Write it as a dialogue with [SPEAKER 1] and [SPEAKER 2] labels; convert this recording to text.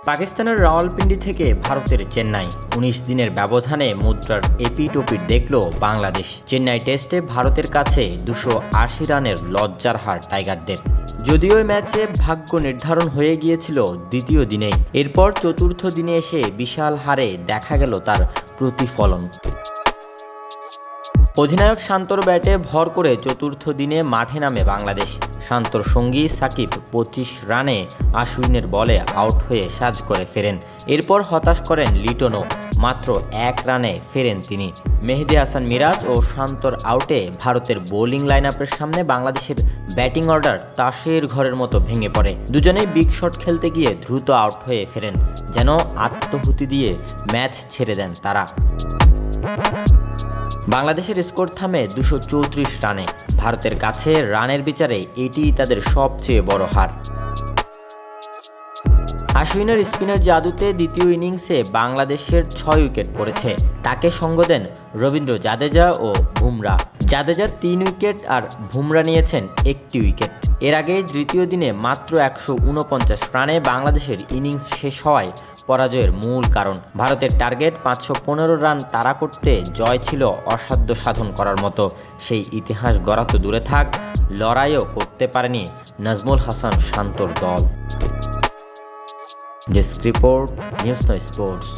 [SPEAKER 1] পাকিস্তানের রাওয়ালপিন্ডি থেকে ভারতের চেন্নাই ১৯ দিনের ব্যবধানে মুদ্রার এপিটোপিট দেখল বাংলাদেশ। চেন্নাই টেস্টে ভারতের কাছে ২৮০ রানের লজ্জার হার টাইগারদের। যদিও এই ম্যাচে ভাগ্য নির্ধারণ হয়ে গিয়েছিল দ্বিতীয় দিনেই, এরপর চতুর্থ দিনে এসে বিশাল হারে দেখা গেল তার প্রতিফলন। অধিনায়ক শান্তর ব্যাটে ভর করে চতুর্থ দিনে মাঠে নামে বাংলাদেশ। শান্তর সঙ্গী সাকিব ২৫ রানে আশ্বিনের বলে আউট হয়ে সাজ করে ফেরেন। এরপর হতাশ করেন লিটনও, মাত্র ১ রানে ফেরেন তিনি। মেহেদী হাসান মিরাজ ও শান্তর আউটে ভারতের বোলিং লাইন আপের সামনে বাংলাদেশের ব্যাটিং অর্ডার তাসের ঘরের মতো ভেঙে পড়ে। দুজনেই বিগ শট খেলতে গিয়ে দ্রুত আউট হয়ে ফেরেন, যেন আত্মহুতি দিয়ে ম্যাচ ছেড়ে দেন তারা। বাংলাদেশের স্কোর থামে ২৩৪ রানে। ভারতের কাছে রানের বিচারে এটিই তাদের সবচেয়ে বড় হার। আশ্বিনের স্পিনের জাদুতে দ্বিতীয় ইনিংসে বাংলাদেশের ৬ উইকেট পড়েছে। তাকে সঙ্গ দেন রবীন্দ্র জাদেজা ও বুমরা। জাদেজা ৩ উইকেট আর বুমরা নিয়েছেন ১টি উইকেট। এর আগে তৃতীয় দিনে মাত্র ১৪৯ রানে বাংলাদেশের ইনিংস শেষ হওয়ায় পরাজয়ের মূল কারণ। ভারতের টার্গেট ৫১৫ রান তাড়া করতে জয় ছিল অসাধ্য সাধন করার মতো। সেই ইতিহাস গড়া তো দূরে থাক, লড়াইও করতে পারেনি নাজমুল হাসান শান্তর দল। ডেস্ক রিপোর্ট, নিউজ নয় স্পোর্টস।